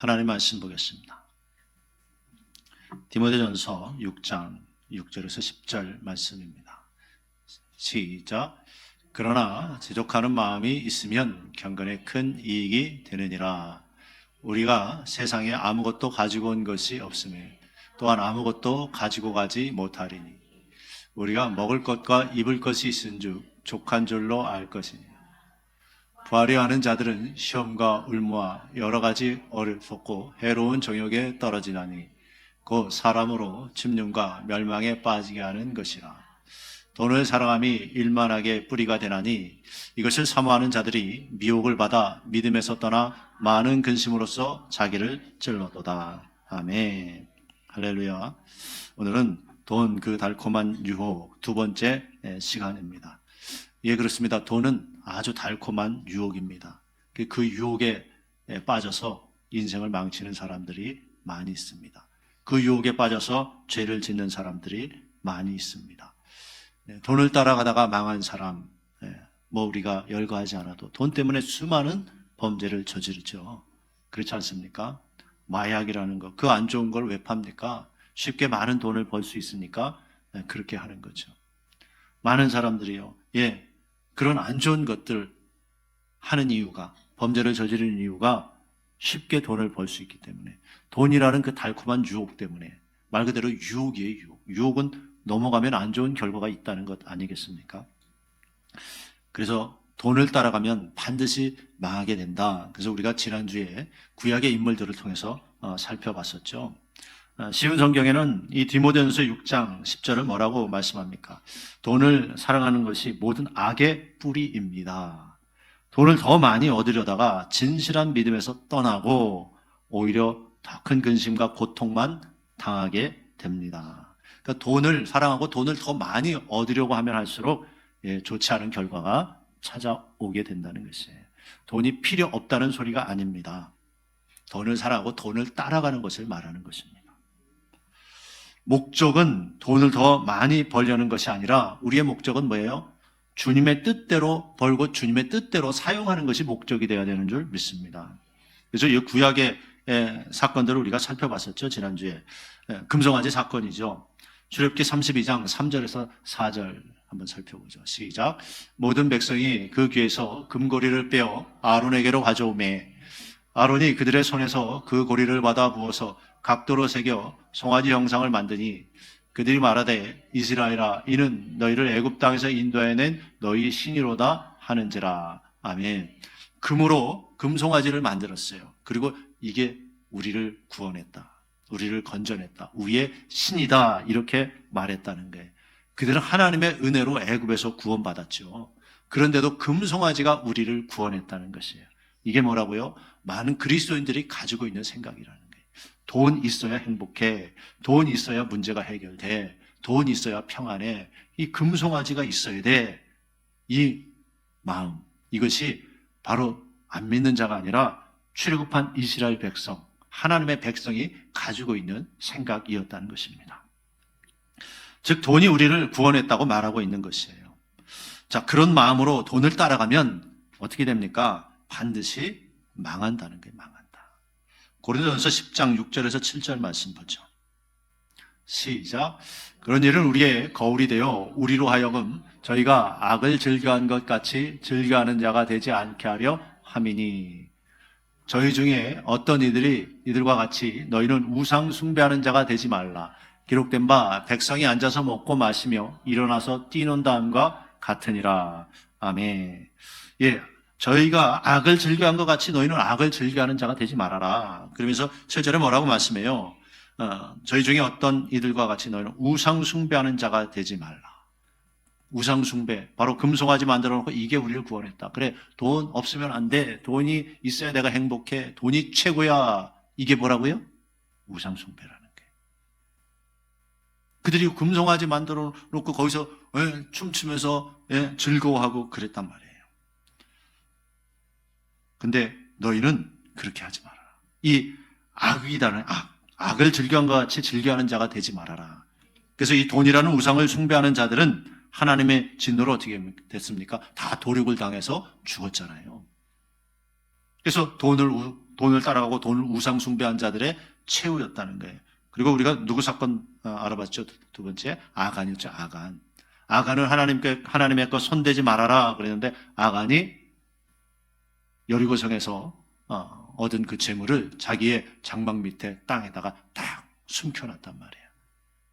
하나님 말씀 보겠습니다. 디모데전서 6장 6절에서 10절 말씀입니다. 시작. 그러나 지족하는 마음이 있으면 경건에 큰 이익이 되느니라. 우리가 세상에 아무것도 가지고 온 것이 없음에 또한 아무것도 가지고 가지 못하리니 우리가 먹을 것과 입을 것이 있은즉 족한 줄로 알 것이니 부하려 하는 자들은 시험과 울무와 여러 가지 어렵고 해로운 정욕에 떨어지나니 곧 사람으로 침륜과 멸망에 빠지게 하는 것이라. 돈을 사랑함이 일만하게 뿌리가 되나니 이것을 사모하는 자들이 미혹을 받아 믿음에서 떠나 많은 근심으로써 자기를 찔러도다. 아멘. 할렐루야. 오늘은 돈 그 달콤한 유혹 두 번째 시간입니다. 예, 그렇습니다. 돈은 아주 달콤한 유혹입니다. 그 유혹에 빠져서 인생을 망치는 사람들이 많이 있습니다. 그 유혹에 빠져서 죄를 짓는 사람들이 많이 있습니다. 돈을 따라가다가 망한 사람, 우리가 열거하지 않아도 돈 때문에 수많은 범죄를 저지르죠. 그렇지 않습니까? 마약이라는 거, 그 안 좋은 걸 왜 팝니까? 쉽게 많은 돈을 벌 수 있으니까 그렇게 하는 거죠. 많은 사람들이요, 그런 안 좋은 것들 하는 이유가, 범죄를 저지르는 이유가 쉽게 돈을 벌 수 있기 때문에, 돈이라는 그 달콤한 유혹 때문에, 말 그대로 유혹이에요, 유혹. 유혹은 넘어가면 안 좋은 결과가 있다는 것 아니겠습니까? 그래서 돈을 따라가면 반드시 망하게 된다. 그래서 우리가 지난주에 구약의 인물들을 통해서 살펴봤었죠. 쉬운 성경에는 이 디모데전서 6장 10절을 뭐라고 말씀합니까? 돈을 사랑하는 것이 모든 악의 뿌리입니다. 돈을 더 많이 얻으려다가 진실한 믿음에서 떠나고 오히려 더 큰 근심과 고통만 당하게 됩니다. 그러니까 돈을 사랑하고 돈을 더 많이 얻으려고 하면 할수록 좋지 않은 결과가 찾아오게 된다는 것이에요. 돈이 필요 없다는 소리가 아닙니다. 돈을 사랑하고 돈을 따라가는 것을 말하는 것입니다. 목적은 돈을 더 많이 벌려는 것이 아니라 우리의 목적은 뭐예요? 주님의 뜻대로 벌고 주님의 뜻대로 사용하는 것이 목적이 되어야 되는 줄 믿습니다. 그래서 이 구약의 사건들을 우리가 살펴봤었죠, 지난주에. 금송아지 사건이죠. 출애굽기 32장 3절에서 4절 한번 살펴보죠. 시작. 모든 백성이 그 귀에서 금고리를 빼어 아론에게로 가져오매 아론이 그들의 손에서 그 고리를 받아 부어서 각도로 새겨 송아지 형상을 만드니 그들이 말하되 이스라엘아 이는 너희를 애굽 땅에서 인도해낸 너희 신이로다 하는지라. 아멘. 금으로 금송아지를 만들었어요. 그리고 이게 우리를 구원했다, 우리를 건져냈다, 우리의 신이다, 이렇게 말했다는 거예요. 그들은 하나님의 은혜로 애굽에서 구원받았죠. 그런데도 금송아지가 우리를 구원했다는 것이에요. 이게 뭐라고요? 많은 그리스도인들이 가지고 있는 생각이라는 거예요. 돈 있어야 행복해, 돈 있어야 문제가 해결돼, 돈 있어야 평안해, 이 금송아지가 있어야 돼. 이 마음, 이것이 바로 안 믿는 자가 아니라 출애굽한 이스라엘 백성, 하나님의 백성이 가지고 있는 생각이었다는 것입니다. 즉 돈이 우리를 구원했다고 말하고 있는 것이에요. 자, 그런 마음으로 돈을 따라가면 어떻게 됩니까? 반드시 망한다는 거예요. 망한다. 고린도전서 10장 6절에서 7절 말씀 보죠. 시작. 그런 일은 우리의 거울이 되어 우리로 하여금 저희가 악을 즐겨한 것 같이 즐겨하는 자가 되지 않게 하려 함이니 저희 중에 어떤 이들과 같이 너희는 우상 숭배하는 자가 되지 말라. 기록된 바 백성이 앉아서 먹고 마시며 일어나서 뛰는 다음과 같으니라. 아멘. 저희가 악을 즐겨한 것 같이 너희는 악을 즐겨하는 자가 되지 말아라. 그러면서 7절에 뭐라고 말씀해요? 저희 중에 어떤 이들과 같이 너희는 우상 숭배하는 자가 되지 말라. 우상 숭배, 바로 금송아지 만들어 놓고 이게 우리를 구원했다. 그래, 돈 없으면 안 돼. 돈이 있어야 내가 행복해. 돈이 최고야. 이게 뭐라고요? 우상 숭배라는 게. 그들이 금송아지 만들어 놓고 거기서 춤추면서 즐거워하고 그랬단 말이에요. 근데 너희는 그렇게 하지 말아라. 이 악이다는 악을 즐겨한 것 같이 즐겨하는 자가 되지 말아라. 그래서 이 돈이라는 우상을 숭배하는 자들은 하나님의 진노로 어떻게 됐습니까? 다 도륙을 당해서 죽었잖아요. 그래서 돈을 따라가고 돈을 우상 숭배한 자들의 최후였다는 거예요. 그리고 우리가 누구 사건 알아봤죠? 두 번째 아간이었죠. 아간. 아간을 하나님의 것 손대지 말아라 그랬는데 아간이 여리고성에서 얻은 그 재물을 자기의 장막 밑에 땅에다가 딱 숨겨놨단 말이에요.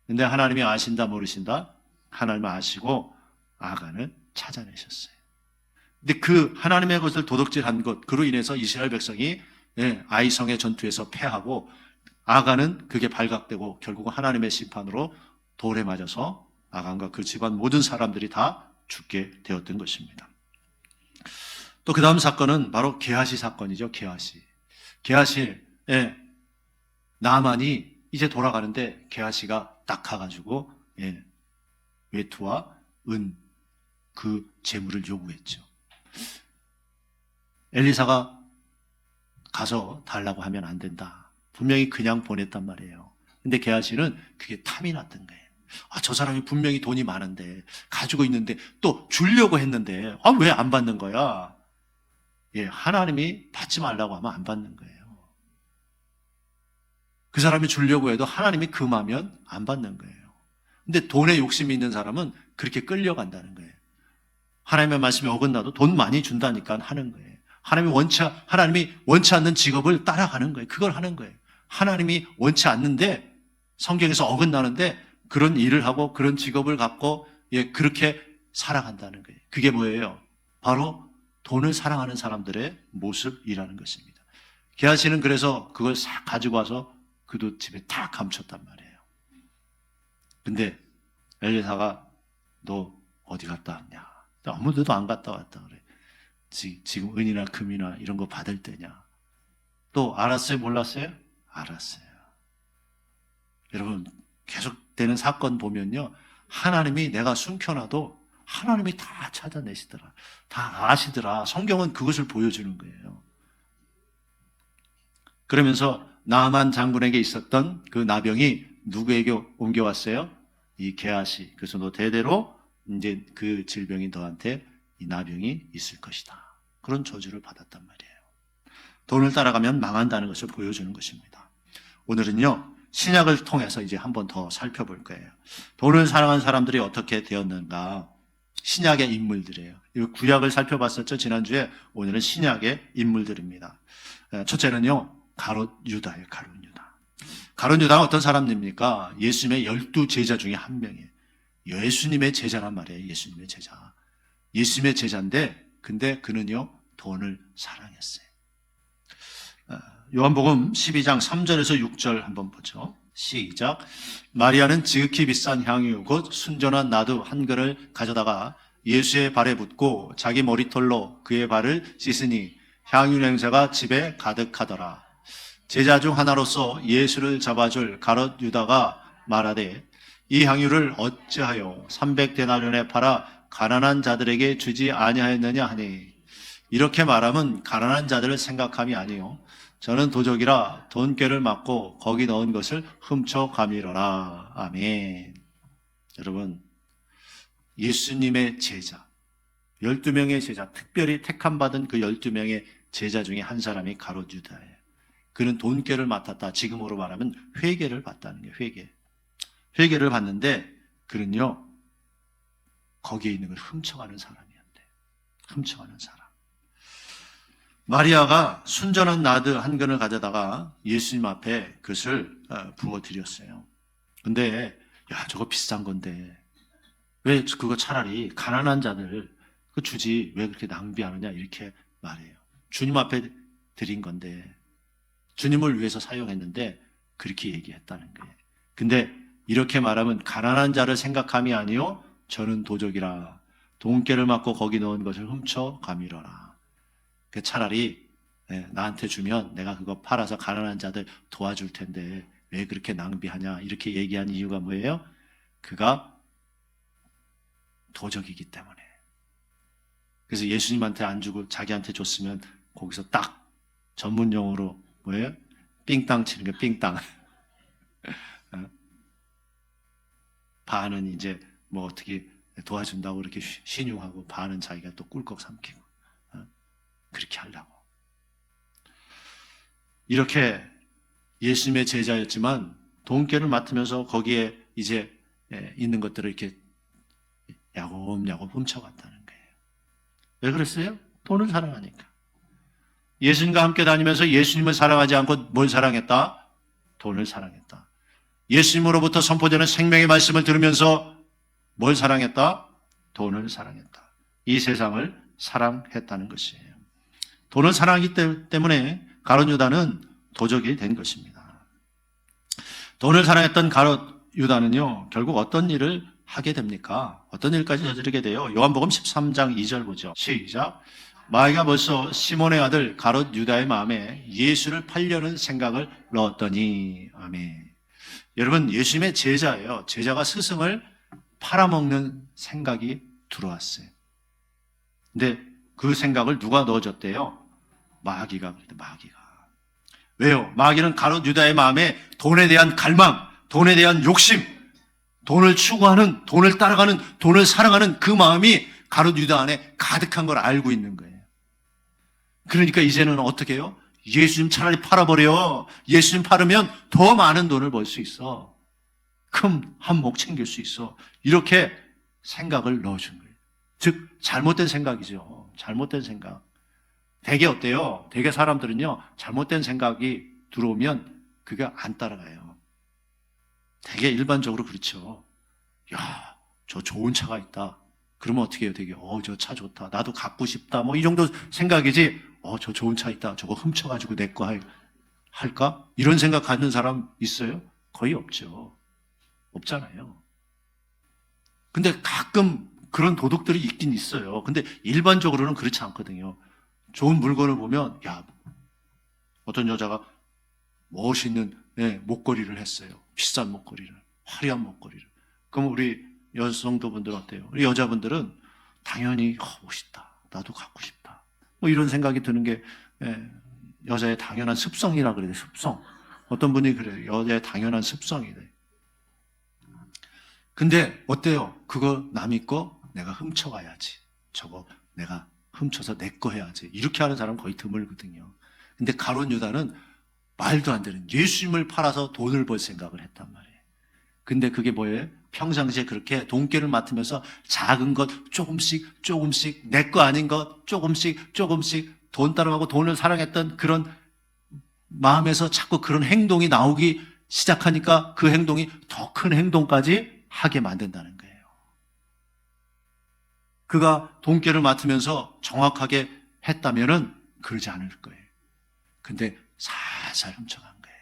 근데 하나님이 아신다 모르신다? 하나님은 아시고 아간을 찾아내셨어요. 근데 그 하나님의 것을 도둑질한 것, 그로 인해서 이스라엘 백성이 아이성의 전투에서 패하고 아간은 그게 발각되고 결국은 하나님의 심판으로 돌에 맞아서 아간과 그 집안 모든 사람들이 다 죽게 되었던 것입니다. 또 그 다음 사건은 바로 게하시 사건이죠. 게하시 나만이 이제 돌아가는데 게하시가 딱 가가지고 외투와 은 그 재물을 요구했죠. 엘리사가 가서 달라고 하면 안 된다. 분명히 그냥 보냈단 말이에요. 근데 게하시는 그게 탐이 났던 거예요. 저 사람이 분명히 돈이 많은데 가지고 있는데 또 주려고 했는데 왜 안 받는 거야? 하나님이 받지 말라고 하면 안 받는 거예요. 그 사람이 주려고 해도 하나님이 금하면 안 받는 거예요. 근데 돈에 욕심이 있는 사람은 그렇게 끌려간다는 거예요. 하나님의 말씀에 어긋나도 돈 많이 준다니까 하는 거예요. 하나님이 원치 않는 직업을 따라가는 거예요. 그걸 하는 거예요. 하나님이 원치 않는데 성경에서 어긋나는데 그런 일을 하고 그런 직업을 갖고 그렇게 살아간다는 거예요. 그게 뭐예요? 바로 돈을 사랑하는 사람들의 모습이라는 것입니다. 게하시는 그래서 그걸 싹 가지고 와서 그도 집에 다 감췄단 말이에요. 근데 엘리사가 너 어디 갔다 왔냐? 아무데도 안 갔다 왔다 그래. 지금 은이나 금이나 이런 거 받을 때냐? 또 알았어요? 몰랐어요? 알았어요. 여러분 계속되는 사건 보면요, 하나님이 내가 숨겨놔도 하나님이 다 찾아내시더라. 다 아시더라. 성경은 그것을 보여주는 거예요. 그러면서 나만 장군에게 있었던 그 나병이 누구에게 옮겨왔어요? 이 게하시. 그래서 너 대대로 이제 그 질병이 너한테 이 나병이 있을 것이다. 그런 저주를 받았단 말이에요. 돈을 따라가면 망한다는 것을 보여주는 것입니다. 오늘은요, 신약을 통해서 이제 한 번 더 살펴볼 거예요. 돈을 사랑한 사람들이 어떻게 되었는가? 신약의 인물들이에요. 구약을 살펴봤었죠, 지난주에. 오늘은 신약의 인물들입니다. 첫째는요, 가롯 유다예요. 가롯 유다. 가롯 유다는 어떤 사람입니까? 예수님의 12 제자 중에 한 명이에요. 예수님의 제자란 말이에요. 예수님의 제자. 예수님의 제자인데 근데 그는요, 돈을 사랑했어요. 요한복음 12장 3절에서 6절 한번 보죠. 시작. 마리아는 지극히 비싼 향유 곧 순전한 나두 한 그릇을 가져다가 예수의 발에 붓고 자기 머리털로 그의 발을 씻으니 향유 냄새가 집에 가득하더라. 제자 중 하나로서 예수를 잡아줄 가롯 유다가 말하되 이 향유를 어찌하여 300데나리온에 팔아 가난한 자들에게 주지 아니하였느냐 하니 이렇게 말하면 가난한 자들을 생각함이 아니요 저는 도적이라 돈꾀를 맞고 거기 넣은 것을 훔쳐 가미러라. 아멘. 여러분, 예수님의 제자 12명의 제자, 특별히 택함받은 그 12명의 제자 중에 한 사람이 가롯 유다예요. 그는 돈꾀를 맡았다. 지금으로 말하면 회계를 받다는 게 회계를 받는데 그는요, 거기에 있는 걸 훔쳐가는 사람이었대. 훔쳐가는 사람. 마리아가 순전한 나드 한 근을 가져다가 예수님 앞에 그것을 부어드렸어요. 근데 저거 비싼 건데 왜 그거 차라리 가난한 자들 그 주지 왜 그렇게 낭비하느냐 이렇게 말해요. 주님 앞에 드린 건데 주님을 위해서 사용했는데 그렇게 얘기했다는 거예요. 근데 이렇게 말하면 가난한 자를 생각함이 아니요 저는 도적이라 돈꾀를 맞고 거기 넣은 것을 훔쳐 가미러라. 차라리 나한테 주면 내가 그거 팔아서 가난한 자들 도와줄 텐데 왜 그렇게 낭비하냐 이렇게 얘기한 이유가 뭐예요? 그가 도적이기 때문에. 그래서 예수님한테 안 주고 자기한테 줬으면 거기서 딱 전문 용어로 뭐예요? 삥땅 치는 게 삥땅. 반은 이제 뭐 어떻게 도와준다고 이렇게 신용하고 반은 자기가 또 꿀꺽 삼키고 그렇게 하려고. 이렇게 예수님의 제자였지만 돈깨를 맡으면서 거기에 이제 있는 것들을 이렇게 야곱야곱 훔쳐갔다는 거예요. 왜 그랬어요? 돈을 사랑하니까. 예수님과 함께 다니면서 예수님을 사랑하지 않고 뭘 사랑했다? 돈을 사랑했다. 예수님으로부터 선포되는 생명의 말씀을 들으면서 뭘 사랑했다? 돈을 사랑했다. 이 세상을 사랑했다는 것이에요. 돈을 사랑하기 때문에 가룟 유다는 도적이 된 것입니다. 돈을 사랑했던 가룟 유다는요, 결국 어떤 일을 하게 됩니까? 어떤 일까지 저지르게 돼요? 요한복음 13장 2절 보죠. 시작. 마귀가 벌써 시몬의 아들 가룟 유다의 마음에 예수를 팔려는 생각을 넣었더니. 아멘. 여러분, 예수님의 제자예요. 제자가 스승을 팔아먹는 생각이 들어왔어요. 근데 그 생각을 누가 넣어줬대요? 마귀가. 왜요? 마귀는 가룟 유다의 마음에 돈에 대한 갈망, 돈에 대한 욕심, 돈을 추구하는, 돈을 따라가는, 돈을 사랑하는 그 마음이 가룟 유다 안에 가득한 걸 알고 있는 거예요. 그러니까 이제는 어떻게 해요? 예수님 차라리 팔아버려. 예수님 팔으면 더 많은 돈을 벌 수 있어. 큰 한몫 챙길 수 있어. 이렇게 생각을 넣어준 거예요. 즉 잘못된 생각이죠. 잘못된 생각. 되게 어때요? 되게 사람들은요, 잘못된 생각이 들어오면 그게 안 따라가요. 되게 일반적으로 그렇죠. 야, 저 좋은 차가 있다. 그러면 어떻게 해요? 되게, 저 차 좋다. 나도 갖고 싶다. 뭐 이 정도 생각이지, 저 좋은 차 있다. 저거 훔쳐가지고 내 거 할까? 이런 생각 갖는 사람 있어요? 거의 없죠. 없잖아요. 근데 가끔 그런 도둑들이 있긴 있어요. 근데 일반적으로는 그렇지 않거든요. 좋은 물건을 보면, 어떤 여자가 멋있는 목걸이를 했어요. 비싼 목걸이를, 화려한 목걸이를. 그럼 우리 여성도분들 어때요? 우리 여자분들은 당연히 멋있다. 나도 갖고 싶다. 뭐 이런 생각이 드는 게 여자의 당연한 습성이라 그래요. 습성. 어떤 분이 그래요. 여자의 당연한 습성이래. 근데 어때요? 그거 남이 거 내가 훔쳐가야지. 저거 내가 훔쳐서 내 거 해야지. 이렇게 하는 사람은 거의 드물거든요. 근데 가룟 유다는 말도 안 되는 예수님을 팔아서 돈을 벌 생각을 했단 말이에요. 근데 그게 뭐예요? 평상시에 그렇게 돈깨를 맡으면서 작은 것 조금씩 내 거 아닌 것 조금씩 돈 따라가고 돈을 사랑했던 그런 마음에서 자꾸 그런 행동이 나오기 시작하니까 그 행동이 더 큰 행동까지 하게 만든다는 거예요. 그가 돈깨를 맡으면서 정확하게 했다면은 그러지 않을 거예요. 근데 살살 훔쳐간 거예요.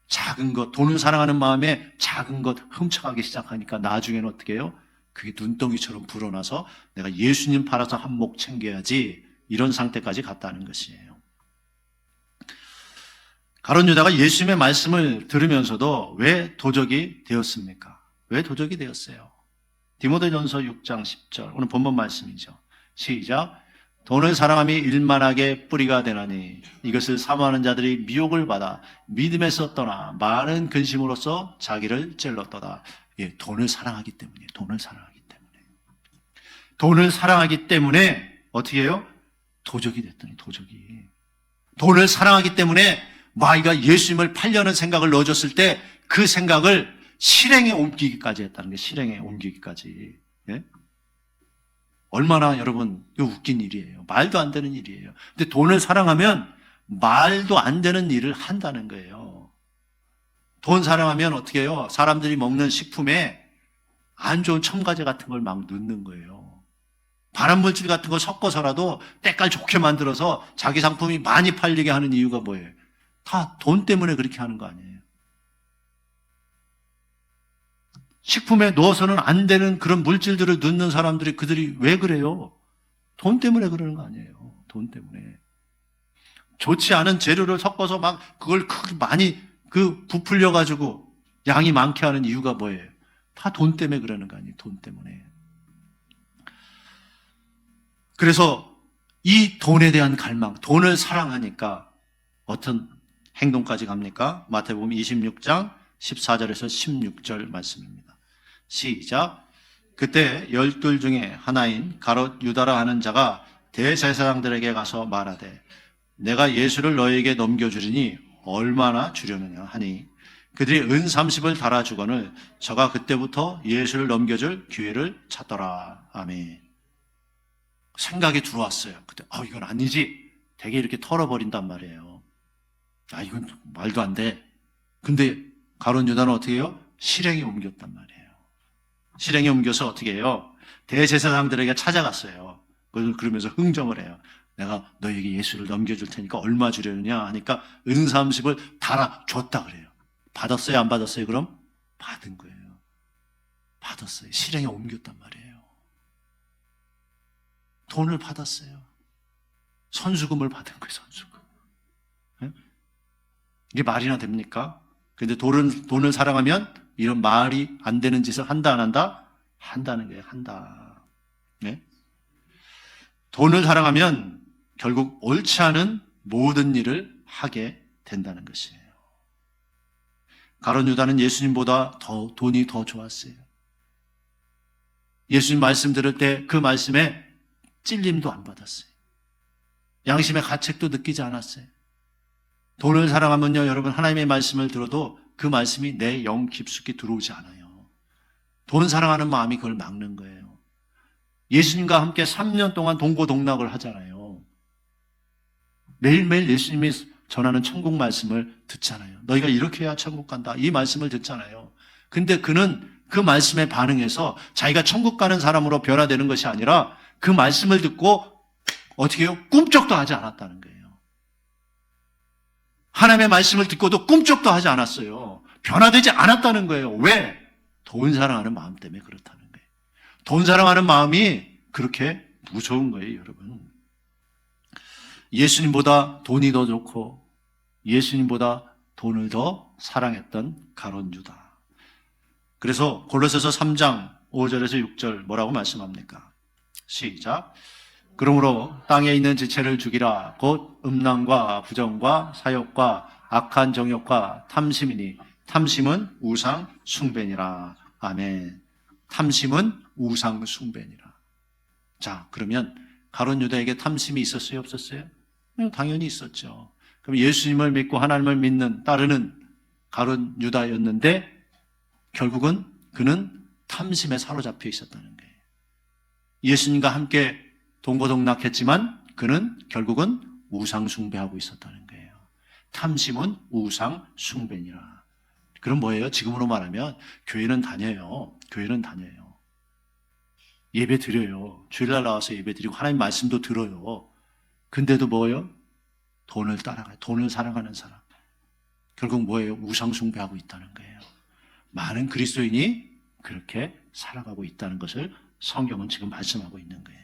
작은 것, 돈을 사랑하는 마음에 작은 것 훔쳐가기 시작하니까 나중에는 어떻게 해요? 그게 눈덩이처럼 불어나서 내가 예수님 팔아서 한몫 챙겨야지, 이런 상태까지 갔다는 것이에요. 가룟 유다가 예수님의 말씀을 들으면서도 왜 도적이 되었습니까? 왜 도적이 되었어요? 디모데전서 6장 10절, 오늘 본문 말씀이죠. 시작. 돈을 사랑함이 일만하게 뿌리가 되나니 이것을 사모하는 자들이 미혹을 받아 믿음에서 떠나 많은 근심으로써 자기를 찔렀도다. 돈을 사랑하기 때문에, 돈을 사랑하기 때문에 어떻게 해요? 도적이 됐더니, 돈을 사랑하기 때문에 마귀가 예수님을 팔려는 생각을 넣어줬을 때 그 생각을 실행에 옮기기까지 했다는 게, 실행에 옮기기까지. 예? 얼마나 여러분, 이거 웃긴 일이에요. 말도 안 되는 일이에요. 근데 돈을 사랑하면 말도 안 되는 일을 한다는 거예요. 돈 사랑하면 어떻게 해요? 사람들이 먹는 식품에 안 좋은 첨가제 같은 걸 막 넣는 거예요. 발암물질 같은 거 섞어서라도 때깔 좋게 만들어서 자기 상품이 많이 팔리게 하는 이유가 뭐예요? 다 돈 때문에 그렇게 하는 거 아니에요. 식품에 넣어서는 안 되는 그런 물질들을 넣는 사람들이, 그들이 왜 그래요? 돈 때문에 그러는 거 아니에요. 돈 때문에. 좋지 않은 재료를 섞어서 막 그걸 크게 많이 부풀려가지고 양이 많게 하는 이유가 뭐예요? 다 돈 때문에 그러는 거 아니에요. 돈 때문에. 그래서 이 돈에 대한 갈망, 돈을 사랑하니까 어떤 행동까지 갑니까? 마태복음 26장 14절에서 16절 말씀입니다. 시작. 그때 12 중에 하나인 가롯 유다라 하는 자가 대제사장들에게 가서 말하되 내가 예수를 너에게 넘겨주리니 얼마나 주려느냐 하니 그들이 은 30을 달아주거늘 저가 그때부터 예수를 넘겨줄 기회를 찾더라. 아멘. 생각이 들어왔어요. 그때 이건 아니지. 되게 이렇게 털어버린단 말이에요. 이건 말도 안 돼. 근데 가룟 유다는 어떻게 해요? 실행에 옮겼단 말이에요. 실행에 옮겨서 어떻게 해요? 대제사장들에게 찾아갔어요. 그러면서 흥정을 해요. 내가 너에게 예수를 넘겨줄 테니까 얼마 주려느냐 하니까 은 30을 달아줬다 그래요. 받았어요? 안 받았어요? 그럼? 받은 거예요. 받았어요. 실행에 옮겼단 말이에요. 돈을 받았어요. 선수금을 받은 거예요. 선수금. 네? 이게 말이나 됩니까? 근데 돈을 사랑하면 이런 말이 안 되는 짓을 한다 안 한다? 한다는 거예요. 한다. 네? 돈을 사랑하면 결국 옳지 않은 모든 일을 하게 된다는 것이에요. 가룟 유다는 예수님보다 돈이 더 좋았어요. 예수님 말씀 들을 때 그 말씀에 찔림도 안 받았어요. 양심의 가책도 느끼지 않았어요. 돈을 사랑하면요, 여러분, 하나님의 말씀을 들어도 그 말씀이 내 영 깊숙이 들어오지 않아요. 돈 사랑하는 마음이 그걸 막는 거예요. 예수님과 함께 3년 동안 동고동락을 하잖아요. 매일매일 예수님이 전하는 천국 말씀을 듣잖아요. 너희가 이렇게 해야 천국 간다. 이 말씀을 듣잖아요. 근데 그는 그 말씀에 반응해서 자기가 천국 가는 사람으로 변화되는 것이 아니라 그 말씀을 듣고 어떻게 해요? 꿈쩍도 하지 않았다는 거예요. 하나님의 말씀을 듣고도 꿈쩍도 하지 않았어요. 변화되지 않았다는 거예요. 왜? 돈 사랑하는 마음 때문에 그렇다는 거예요. 돈 사랑하는 마음이 그렇게 무서운 거예요, 여러분. 예수님보다 돈이 더 좋고 예수님보다 돈을 더 사랑했던 가룟 유다. 그래서 골로새서 3장 5절에서 6절 뭐라고 말씀합니까? 시작. 그러므로 땅에 있는 지체를 죽이라. 곧 음란과 부정과 사욕과 악한 정욕과 탐심이니 탐심은 우상 숭배니라. 아멘. 탐심은 우상 숭배니라. 자, 그러면 가룟 유다에게 탐심이 있었어요, 없었어요? 당연히 있었죠. 그럼 예수님을 믿고 하나님을 믿는 따르는 가룟 유다였는데 결국은 그는 탐심에 사로잡혀 있었다는 거예요. 예수님과 함께 동고동락했지만 그는 결국은 우상 숭배하고 있었다는 거예요. 탐심은 우상 숭배니라. 그럼 뭐예요? 지금으로 말하면 교회는 다녀요. 교회는 다녀요. 예배 드려요. 주일날 나와서 예배 드리고 하나님 말씀도 들어요. 근데도 뭐예요? 돈을 따라가요. 돈을 사랑하는 사람. 결국 뭐예요? 우상 숭배하고 있다는 거예요. 많은 그리스도인이 그렇게 살아가고 있다는 것을 성경은 지금 말씀하고 있는 거예요.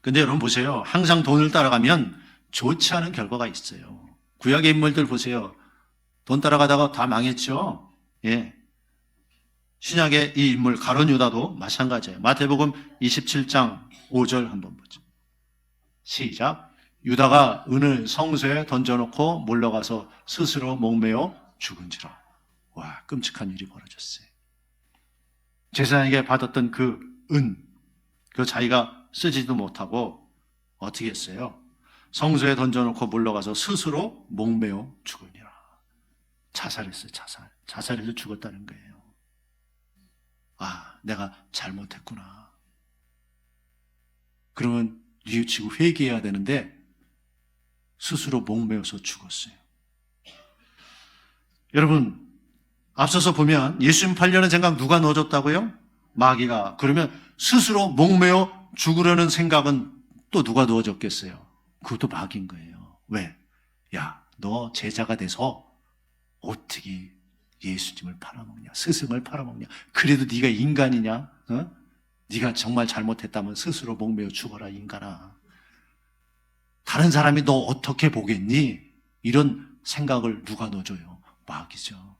근데 여러분 보세요. 항상 돈을 따라가면 좋지 않은 결과가 있어요. 구약의 인물들 보세요. 돈 따라가다가 다 망했죠. 예. 신약의 이 인물 가룟 유다도 마찬가지예요. 마태복음 27장 5절 한번 보죠. 시작. 유다가 은을 성소에 던져놓고 몰려가서 스스로 목매어 죽은지라. 와, 끔찍한 일이 벌어졌어요. 제사장에게 받았던 그 은, 그 자기가 쓰지도 못하고 어떻게 했어요? 성소에 던져놓고 물러가서 스스로 목매어 죽으니라. 자살했어요. 자살해서 죽었다는 거예요. 내가 잘못했구나. 그러면 뉘우치고 회개해야 되는데 스스로 목매어서 죽었어요. 여러분, 앞서서 보면 예수님 팔려는 생각 누가 넣어줬다고요? 마귀가. 그러면 스스로 목매어 죽으려는 생각은 또 누가 넣어줬겠어요? 그것도 마귀인 거예요. 왜? 야, 너 제자가 돼서 어떻게 예수님을 팔아먹냐? 스승을 팔아먹냐? 그래도 네가 인간이냐? 어? 네가 정말 잘못했다면 스스로 목매어 죽어라, 인간아. 다른 사람이 너 어떻게 보겠니? 이런 생각을 누가 넣어줘요? 마귀죠.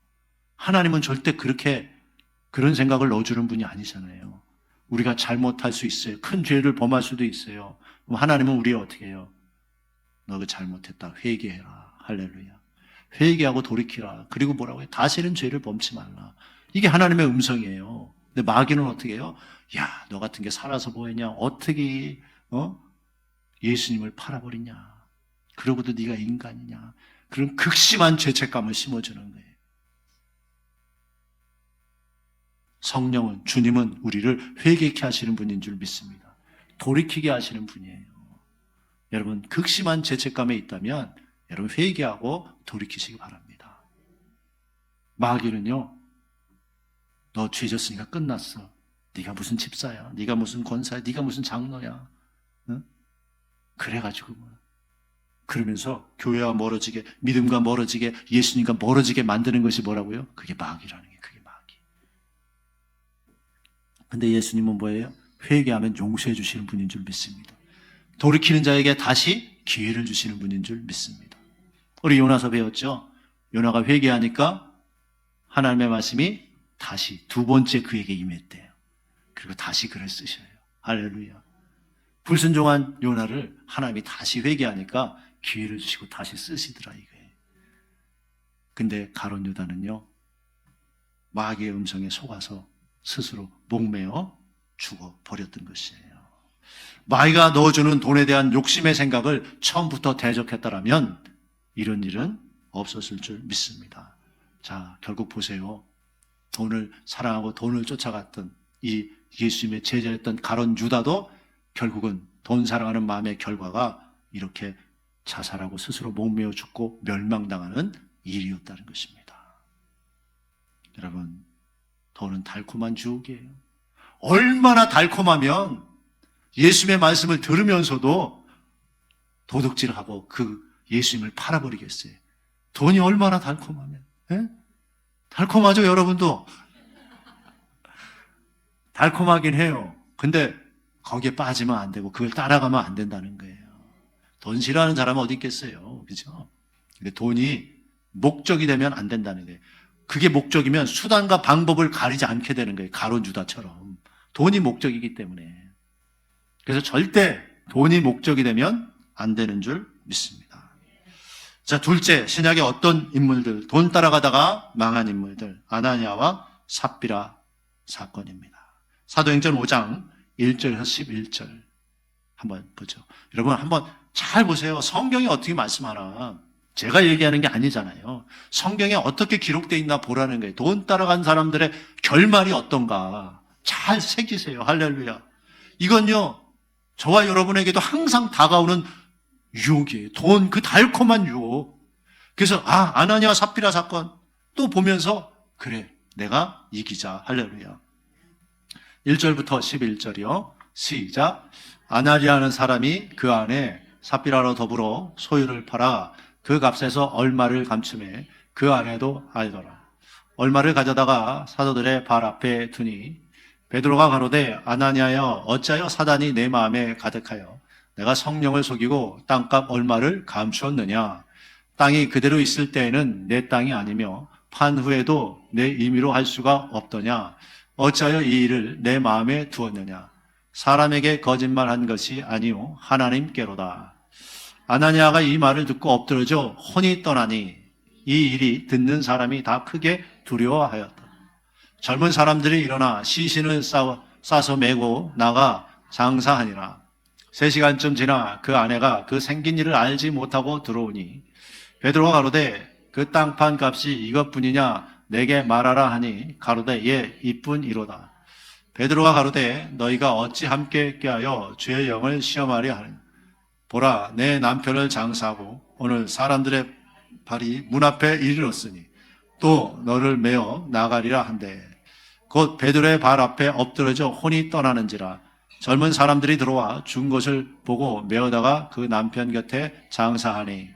하나님은 절대 그런 생각을 넣어주는 분이 아니잖아요. 우리가 잘못할 수 있어요. 큰 죄를 범할 수도 있어요. 그럼 하나님은 우리가 어떻게 해요? 너가 잘못했다. 회개해라. 할렐루야. 회개하고 돌이키라. 그리고 뭐라고 해요? 다시는 죄를 범치 말라. 이게 하나님의 음성이에요. 근데 마귀는 어떻게 해요? 야, 너 같은 게 살아서 뭐했냐? 어떻게 예수님을 팔아버리냐? 그러고도 네가 인간이냐? 그런 극심한 죄책감을 심어주는 거예요. 성령은, 주님은 우리를 회개케 하시는 분인 줄 믿습니다. 돌이키게 하시는 분이에요. 여러분, 극심한 죄책감에 있다면 여러분 회개하고 돌이키시기 바랍니다. 마귀는요, 너 죄 졌으니까 끝났어. 네가 무슨 집사야, 네가 무슨 권사야, 네가 무슨 장로야, 응? 그래가지고 그러면서 교회와 멀어지게, 믿음과 멀어지게, 예수님과 멀어지게 만드는 것이 뭐라고요? 그게 마귀라는 게, 그게 마귀. 근데 예수님은 뭐예요? 회개하면 용서해 주시는 분인 줄 믿습니다. 돌이키는 자에게 다시 기회를 주시는 분인 줄 믿습니다. 우리 요나서 배웠죠? 요나가 회개하니까 하나님의 말씀이 다시 두 번째 그에게 임했대요. 그리고 다시 글을 쓰셔요. 할렐루야. 불순종한 요나를 하나님이 다시 회개하니까 기회를 주시고 다시 쓰시더라 이거예요. 근데 가룟 유다는요, 마귀의 음성에 속아서 스스로 목매어 죽어버렸던 것이에요. 마귀가 넣어주는 돈에 대한 욕심의 생각을 처음부터 대적했다라면 이런 일은 없었을 줄 믿습니다. 자, 결국 보세요. 돈을 사랑하고 돈을 쫓아갔던 이 예수님의 제자였던 가룟 유다도 결국은 돈 사랑하는 마음의 결과가 이렇게 자살하고 스스로 목매어 죽고 멸망당하는 일이었다는 것입니다. 여러분, 돈은 달콤한 유혹이에요. 얼마나 달콤하면 예수님의 말씀을 들으면서도 도둑질하고 그 예수님을 팔아버리겠어요. 돈이 얼마나 달콤하면. 에? 달콤하죠, 여러분도? 달콤하긴 해요. 근데 거기에 빠지면 안 되고 그걸 따라가면 안 된다는 거예요. 돈 싫어하는 사람은 어디 있겠어요, 그죠? 근데 돈이 목적이 되면 안 된다는 거예요. 그게 목적이면 수단과 방법을 가리지 않게 되는 거예요. 가룟 유다처럼. 돈이 목적이기 때문에. 그래서 절대 돈이 목적이 되면 안 되는 줄 믿습니다. 자, 둘째, 신약의 어떤 인물들, 돈 따라가다가 망한 인물들, 아나니아와 삽비라 사건입니다. 사도행전 5장 1절에서 11절 한번 보죠. 여러분 한번 잘 보세요. 성경이 어떻게 말씀하나. 제가 얘기하는 게 아니잖아요. 성경에 어떻게 기록되어 있나 보라는 거예요. 돈 따라간 사람들의 결말이 어떤가 잘 새기세요. 할렐루야. 이건요, 저와 여러분에게도 항상 다가오는 유혹이에요. 돈, 그 달콤한 유혹. 그래서 아나니아와 삽비라 사건 또 보면서 그래, 내가 이기자. 할렐루야. 1절부터 11절이요. 시작. 아나니아라는 사람이 그 안에 삽비라로 더불어 소유를 팔아 그 값에서 얼마를 감춤해 그 안에도 알더라. 얼마를 가져다가 사도들의 발 앞에 두니 베드로가 가로되 아나니아여 어찌하여 사단이 내 마음에 가득하여 내가 성령을 속이고 땅값 얼마를 감추었느냐. 땅이 그대로 있을 때에는 내 땅이 아니며 판 후에도 내 임의로 할 수가 없더냐. 어찌하여 이 일을 내 마음에 두었느냐. 사람에게 거짓말한 것이 아니요 하나님께로다. 아나니아가 이 말을 듣고 엎드러져 혼이 떠나니 이 일이 듣는 사람이 다 크게 두려워하였다. 젊은 사람들이 일어나 시신을 싸서 메고 나가 장사하니라. 3시간쯤 지나 그 아내가 그 생긴 일을 알지 못하고 들어오니 베드로가 가로되 그 땅판 값이 이것뿐이냐 내게 말하라 하니 가로되 예 이뿐이로다. 베드로가 가로되 너희가 어찌 함께 꾀하여 주의 영을 시험하려 하느냐. 보라 내 남편을 장사하고 오늘 사람들의 발이 문 앞에 이르렀으니 또 너를 메어 나가리라 한대. 곧 베드로의 발 앞에 엎드러져 혼이 떠나는지라. 젊은 사람들이 들어와 준 것을 보고 메어다가 그 남편 곁에 장사하니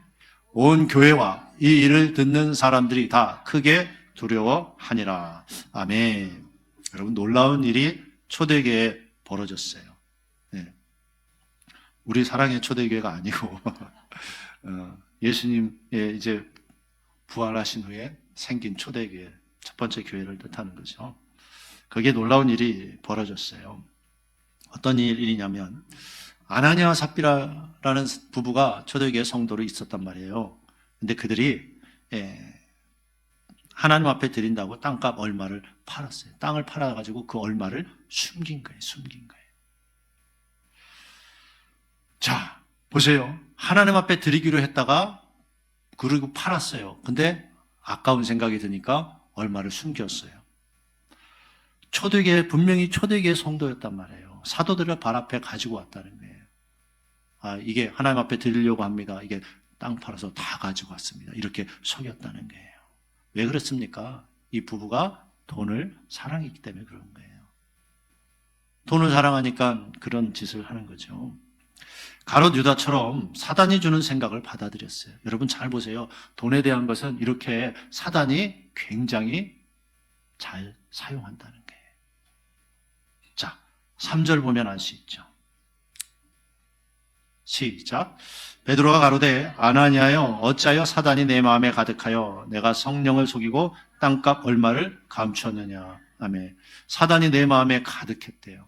온 교회와 이 일을 듣는 사람들이 다 크게 두려워하니라. 아멘. 여러분, 놀라운 일이 초대교회에 벌어졌어요. 네. 우리 사랑의 초대교회가 아니고 예수님의 이제 부활하신 후에 생긴 초대교회, 첫 번째 교회를 뜻하는 거죠. 거기에 놀라운 일이 벌어졌어요. 어떤 일이냐면 아나니아와 삽비라라는 부부가 초대교회 성도로 있었단 말이에요. 근데 그들이 하나님 앞에 드린다고 땅값 얼마를 팔았어요. 땅을 팔아가지고 그 얼마를 숨긴 거예요. 숨긴 거예요. 자, 보세요. 하나님 앞에 드리기로 했다가 그리고 팔았어요. 근데 아까운 생각이 드니까 얼마를 숨겼어요. 분명히 초대교회 성도였단 말이에요. 사도들을 발 앞에 가지고 왔다는 거예요. 이게 하나님 앞에 드리려고 합니다. 이게 땅 팔아서 다 가지고 왔습니다. 이렇게 속였다는 거예요. 왜 그렇습니까? 이 부부가 돈을 사랑했기 때문에 그런 거예요. 돈을 사랑하니까 그런 짓을 하는 거죠. 가롯 유다처럼 사단이 주는 생각을 받아들였어요. 여러분 잘 보세요. 돈에 대한 것은 이렇게 사단이 굉장히 잘 사용한다는 거예요. 자, 3절 보면 알 수 있죠. 시작. 베드로가 가로되 아나니아여 어찌하여 사단이 내 마음에 가득하여 내가 성령을 속이고 땅값 얼마를 감추었느냐. 아멘. 사단이 내 마음에 가득했대요.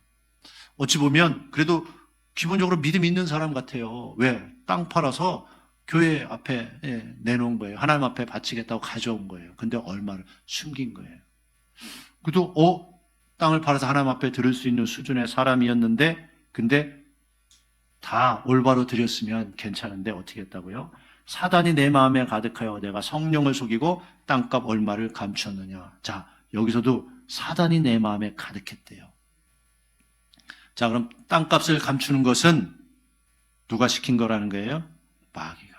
어찌 보면 그래도 기본적으로 믿음 있는 사람 같아요. 왜? 땅 팔아서 교회 앞에 내놓은 거예요. 하나님 앞에 바치겠다고 가져온 거예요. 근데 얼마를 숨긴 거예요. 그래도 땅을 팔아서 하나님 앞에 드릴 수 있는 수준의 사람이었는데 근데 다 올바로 드렸으면 괜찮은데 어떻게 했다고요? 사단이 내 마음에 가득하여 내가 성령을 속이고 땅값 얼마를 감추었느냐. 자, 여기서도 사단이 내 마음에 가득했대요. 자, 그럼 땅값을 감추는 것은 누가 시킨 거라는 거예요? 마귀가.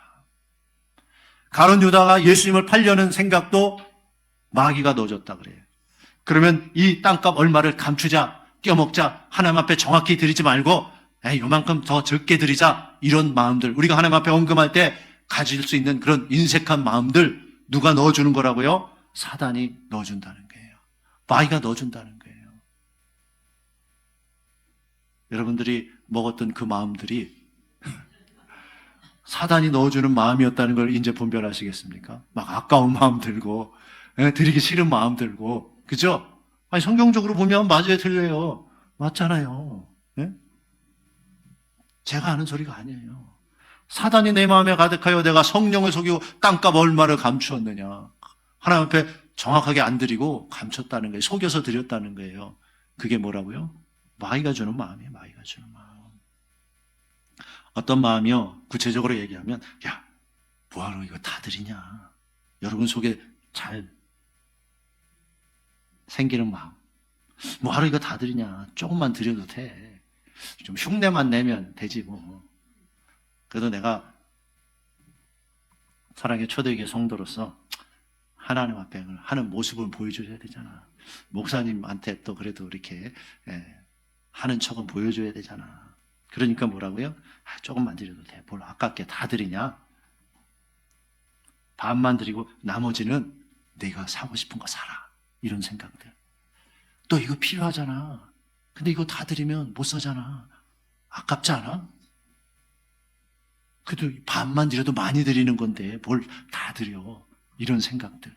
가룟 유다가 예수님을 팔려는 생각도 마귀가 넣어줬다 그래요. 그러면 이 땅값 얼마를 감추자, 껴먹자, 하나님 앞에 정확히 드리지 말고 요만큼 더 적게 드리자, 이런 마음들, 우리가 하나님 앞에 헌금할 때 가질 수 있는 그런 인색한 마음들 누가 넣어주는 거라고요? 사단이 넣어준다는 거예요. 마귀가 넣어준다는 거예요. 여러분들이 먹었던 그 마음들이 사단이 넣어주는 마음이었다는 걸 이제 분별하시겠습니까? 막 아까운 마음 들고 드리기 싫은 마음 들고, 그죠? 아니 성경적으로 보면 맞아요, 틀려요? 맞잖아요. 네? 제가 하는 소리가 아니에요. 사단이 내 마음에 가득하여 내가 성령을 속이고 땅값 얼마를 감추었느냐. 하나님 앞에 정확하게 안 드리고 감췄다는 거예요. 속여서 드렸다는 거예요. 그게 뭐라고요? 마귀가 주는 마음이에요. 마귀가 주는 마음. 어떤 마음이요? 구체적으로 얘기하면 야, 뭐하러 이거 다 드리냐. 여러분 속에 잘 생기는 마음. 뭐하러 이거 다 드리냐. 조금만 드려도 돼. 좀 흉내만 내면 되지 뭐. 그래도 내가 사랑의 초대교회 성도로서 하나님 앞에 하는 모습을 보여줘야 되잖아. 목사님한테 또 그래도 이렇게 하는 척은 보여줘야 되잖아. 그러니까 뭐라고요? 조금만 드려도 돼. 뭘 아깝게 다 드리냐? 반만 드리고 나머지는 내가 사고 싶은 거 사라. 이런 생각들. 또 이거 필요하잖아. 근데 이거 다 드리면 못 사잖아. 아깝지 않아? 그래도 반만 드려도 많이 드리는 건데 뭘 다 드려. 이런 생각들.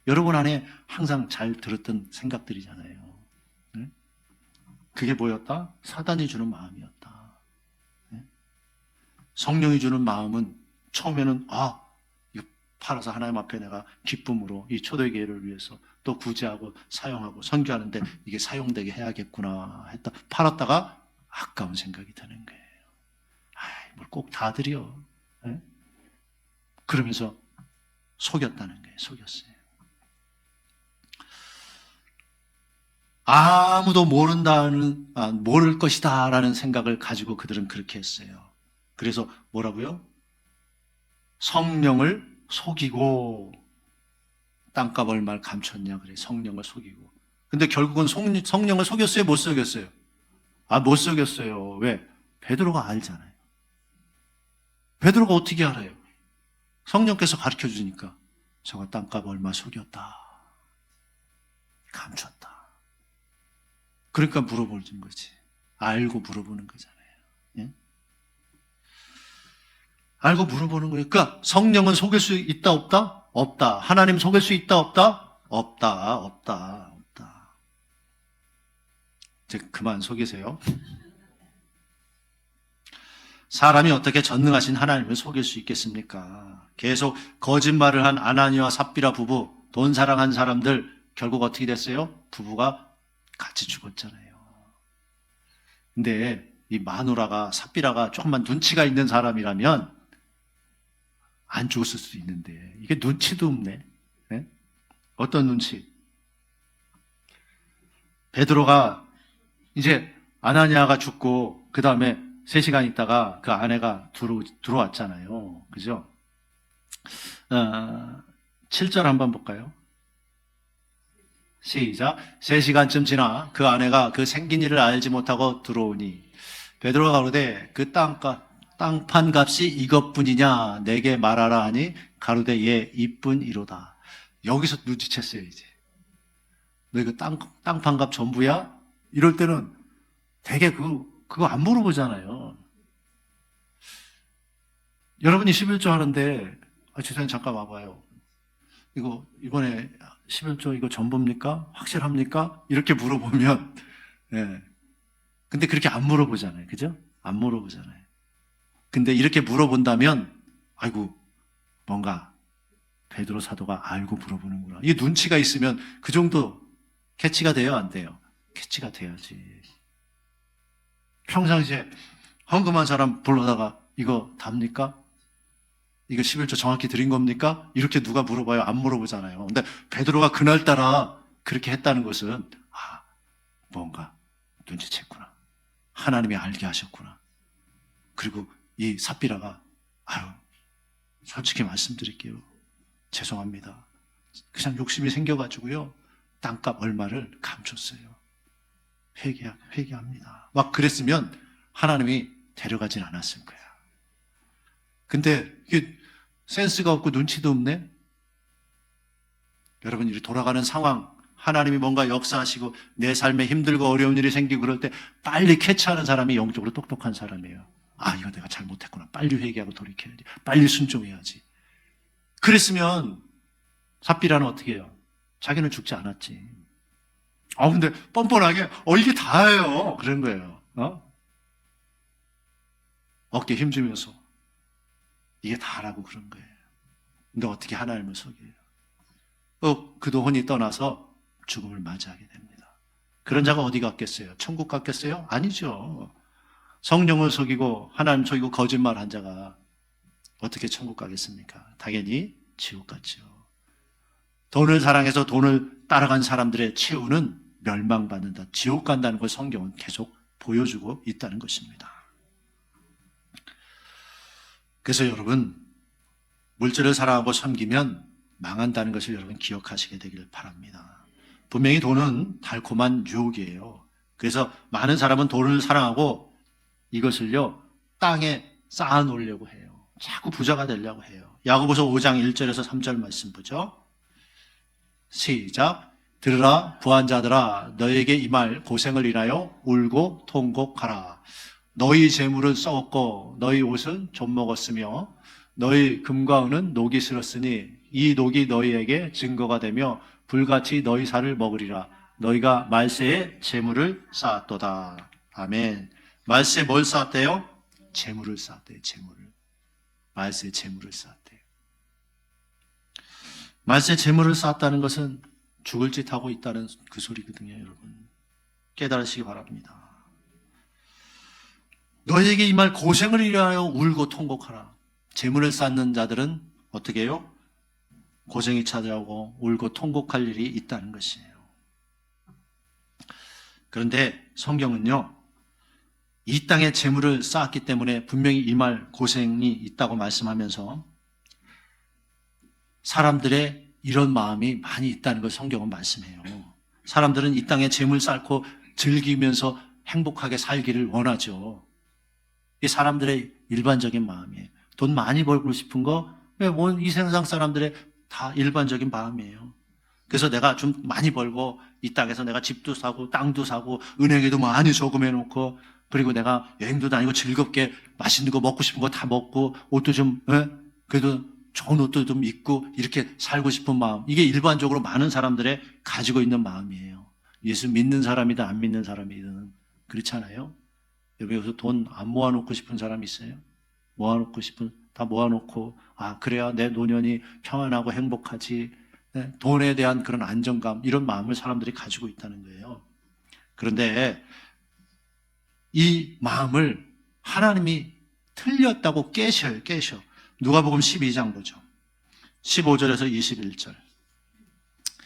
여러분 안에 항상 잘 들었던 생각들이잖아요. 네? 그게 뭐였다? 사단이 주는 마음이었다. 네? 성령이 주는 마음은 처음에는 이거 팔아서 하나님 앞에 내가 기쁨으로 이 초대교회를 위해서 또 구제하고 사용하고 선교하는데 이게 사용되게 해야겠구나 했다. 팔았다가 아까운 생각이 드는 거예요. 뭘 꼭 다 드려. 네? 그러면서 속였다는 거예요. 속였어요. 아무도 모를 것이다 라는 생각을 가지고 그들은 그렇게 했어요. 그래서 뭐라고요? 성령을 속이고 땅값 얼마를 감췄냐 그래. 성령을 속이고. 근데 결국은 성령을 속였어요? 못 속였어요? 못 속였어요. 왜? 베드로가 알잖아요. 베드로가 어떻게 알아요? 성령께서 가르쳐 주니까 저거 땅값 얼마 속였다. 감췄다. 그러니까 물어보는 거지. 알고 물어보는 거잖아요. 예? 알고 물어보는 거예요. 그러니까 성령은 속일 수 있다 없다? 없다. 하나님 속일 수 있다 없다? 없다. 이제 그만 속이세요. 사람이 어떻게 전능하신 하나님을 속일 수 있겠습니까? 계속 거짓말을 한 아나니와 삽비라 부부, 돈 사랑한 사람들 결국 어떻게 됐어요? 부부가 같이 죽었잖아요. 근데 이 마누라가 삽비라가 조금만 눈치가 있는 사람이라면 안 죽었을 수 있는데 이게 눈치도 없네. 네? 어떤 눈치? 베드로가 이제 아나니아가 죽고 그 다음에 3시간 있다가 그 아내가 들어왔잖아요. 그죠? 7절 한번 볼까요? 시작. 3시간쯤 지나 그 아내가 그 생긴 일을 알지 못하고 들어오니 베드로가 가로되 그 땅판 값이 이것뿐이냐 내게 말하라 하니 가로되 예 이뿐이로다. 여기서 눈치챘어요. 이제 너 이거 땅판 값 전부야? 이럴 때는 되게 그거 안 물어보잖아요. 여러분이 11조 하는데 지사님 잠깐 와봐요. 이거 이번에 11조 이거 전부입니까? 확실합니까? 이렇게 물어보면 예. 근데 그렇게 안 물어보잖아요. 그죠? 안 물어보잖아요. 근데 이렇게 물어본다면 아이고 뭔가 베드로 사도가 알고 물어보는구나. 이게 눈치가 있으면 그 정도 캐치가 돼요? 안 돼요? 캐치가 돼야지. 평상시에 헌금한 사람 불러다가 이거 답니까? 이거 11조 정확히 드린 겁니까? 이렇게 누가 물어봐요? 안 물어보잖아요. 근데 베드로가 그날따라 그렇게 했다는 것은 뭔가 눈치챘구나. 하나님이 알게 하셨구나. 그리고 이 삽비라가 솔직히 말씀드릴게요. 죄송합니다. 그냥 욕심이 생겨가지고요. 땅값 얼마를 감췄어요. 회개합니다. 막 그랬으면 하나님이 데려가진 않았을 거야. 근데 이게 센스가 없고 눈치도 없네? 여러분, 이 돌아가는 상황, 하나님이 뭔가 역사하시고 내 삶에 힘들고 어려운 일이 생기고 그럴 때 빨리 캐치하는 사람이 영적으로 똑똑한 사람이에요. 이거 내가 잘못했구나. 빨리 회개하고 돌이켜야지. 빨리 순종해야지. 그랬으면 삽비라는 어떻게 해요? 자기는 죽지 않았지. 근데 뻔뻔하게 이게 다예요. 그런 거예요. 어깨 힘주면서 이게 다라고 그런 거예요. 근데 어떻게 하나님을 속여요? 그도 혼이 떠나서 죽음을 맞이하게 됩니다. 그런 자가 어디 갔겠어요? 천국 갔겠어요? 아니죠. 성령을 속이고 하나님 속이고 거짓말한 자가 어떻게 천국 가겠습니까? 당연히 지옥 갔죠. 돈을 사랑해서 돈을 따라간 사람들의 최후는 멸망받는다. 지옥 간다는 걸 성경은 계속 보여주고 있다는 것입니다. 그래서 여러분, 물질을 사랑하고 섬기면 망한다는 것을 여러분 기억하시게 되기를 바랍니다. 분명히 돈은 달콤한 유혹이에요. 그래서 많은 사람은 돈을 사랑하고 이것을요 땅에 쌓아 놓으려고 해요. 자꾸 부자가 되려고 해요. 야고보서 5장 1절에서 3절 말씀 보죠. 시작. 들으라 부한 자들아 너에게 이 말 고생을 인하여 울고 통곡하라. 너희 재물은 썩었고 너희 옷은 좀 먹었으며 너희 금과 은은 녹이 슬었으니 이 녹이 너희에게 증거가 되며 불같이 너희 살을 먹으리라. 너희가 말세에 재물을 쌓았도다. 아멘. 말세에 뭘 쌓았대요? 재물을 쌓았대요. 재물을. 말세에 재물을 쌓았대요. 말세에 재물을 쌓았다는 것은 죽을 짓 하고 있다는 그 소리거든요. 여러분 깨달으시기 바랍니다. 너희에게 이 말 고생을 인하여 울고 통곡하라. 재물을 쌓는 자들은 어떻게 해요? 고생이 찾아오고 울고 통곡할 일이 있다는 것이에요. 그런데 성경은요 이 땅에 재물을 쌓았기 때문에 분명히 이 말 고생이 있다고 말씀하면서 사람들의 이런 마음이 많이 있다는 걸 성경은 말씀해요. 사람들은 이 땅에 재물 쌓고 즐기면서 행복하게 살기를 원하죠. 이 사람들의 일반적인 마음이에요. 돈 많이 벌고 싶은 거, 이 세상 사람들의 다 일반적인 마음이에요. 그래서 내가 좀 많이 벌고 이 땅에서 내가 집도 사고 땅도 사고 은행에도 많이 저금해 놓고 그리고 내가 여행도 다니고 즐겁게 맛있는 거 먹고 싶은 거 다 먹고 옷도 좀 그래도 좋은 옷도 좀 입고 이렇게 살고 싶은 마음, 이게 일반적으로 많은 사람들의 가지고 있는 마음이에요. 예수 믿는 사람이든 안 믿는 사람이든 그렇잖아요. 여기 여기서 돈 안 모아놓고 싶은 사람 있어요? 다 모아놓고 그래야 내 노년이 평안하고 행복하지. 돈에 대한 그런 안정감, 이런 마음을 사람들이 가지고 있다는 거예요. 그런데 이 마음을 하나님이 틀렸다고 깨셔요. 누가복음 12장 보죠. 15절에서 21절.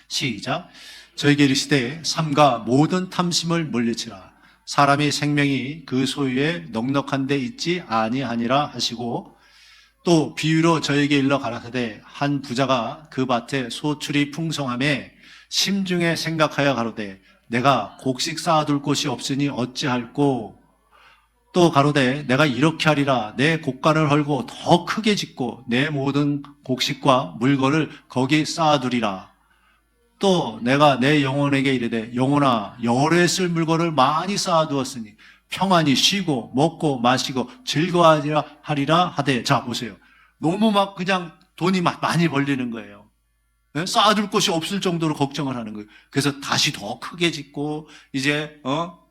시작. 저에게 이르시되 삼가 모든 탐심을 물리치라. 사람의 생명이 그 소유에 넉넉한 데 있지 아니하니라 하시고, 또 비유로 저에게 일러 가라사대 한 부자가 그 밭에 소출이 풍성함에 심중에 생각하여 가로되 내가 곡식 쌓아둘 곳이 없으니 어찌할꼬. 또 가로되 내가 이렇게 하리라. 내 곡간을 헐고 더 크게 짓고 내 모든 곡식과 물건을 거기 쌓아두리라. 또 내가 내 영혼에게 이르되 영혼아 열에 쓸 물건을 많이 쌓아두었으니 평안히 쉬고 먹고 마시고 즐거워하리라 하리라 하되. 자 보세요. 너무 막 그냥 돈이 많이 벌리는 거예요. 쌓아둘 곳이 없을 정도로 걱정을 하는 거예요. 그래서 다시 더 크게 짓고 이제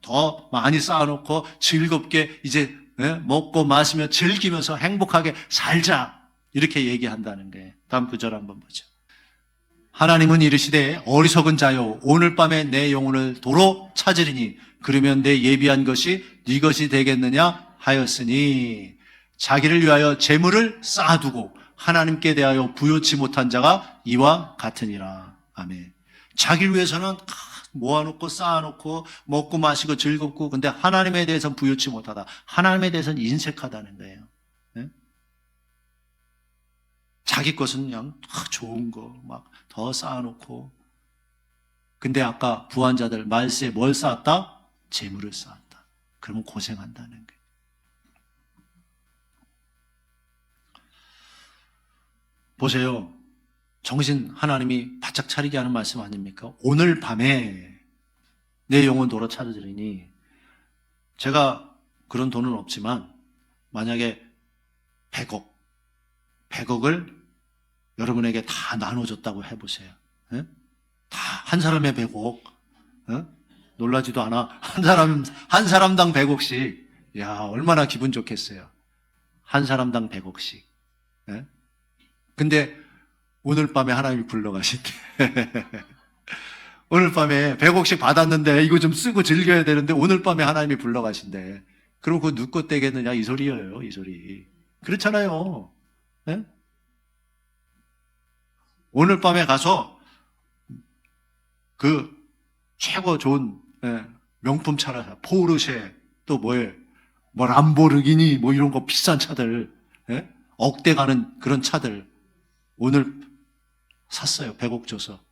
더 많이 쌓아놓고 즐겁게 이제 먹고 마시며 즐기면서 행복하게 살자, 이렇게 얘기한다는 거예요. 다음 구절 한번 보죠. 하나님은 이르시되 어리석은 자여 오늘 밤에 내 영혼을 도로 찾으리니 그러면 내 예비한 것이 네 것이 되겠느냐 하였으니, 자기를 위하여 재물을 쌓아두고 하나님께 대하여 부요치 못한 자가 이와 같으니라. 아멘. 자기를 위해서는 모아놓고 쌓아놓고 먹고 마시고 즐겁고, 근데 하나님에 대해서는 부요치 못하다. 하나님에 대해서는 인색하다는 거예요. 네? 자기 것은 그냥 좋은 거 막 더 쌓아놓고, 근데 아까 부한자들 말세에 뭘 쌓았다? 재물을 쌓았다. 그러면 고생한다는 거예요. 보세요. 정신 하나님이 바짝 차리게 하는 말씀 아닙니까? 오늘 밤에 내 영혼 도로 찾으리니, 제가 그런 돈은 없지만 만약에 100억을 여러분에게 다 나눠줬다고 해보세요. 다 한 사람의 100억. 놀라지도 않아. 한 사람당 100억씩. 야, 얼마나 기분 좋겠어요. 한 사람당 100억씩. 근데 오늘 밤에 하나님이 불러가신대. 오늘 밤에 100억씩 받았는데 이거 좀 쓰고 즐겨야 되는데 오늘 밤에 하나님이 불러가신대. 그럼 그거 누구 떼겠느냐, 이 소리예요, 이 소리. 그렇잖아요. 네? 오늘 밤에 가서 그 최고 좋은 명품 차를 사. 포르쉐, 또 뭐에 뭐 람보르기니 뭐 이런 거 비싼 차들, 억대 가는 그런 차들 오늘 샀어요. 100억 줘서.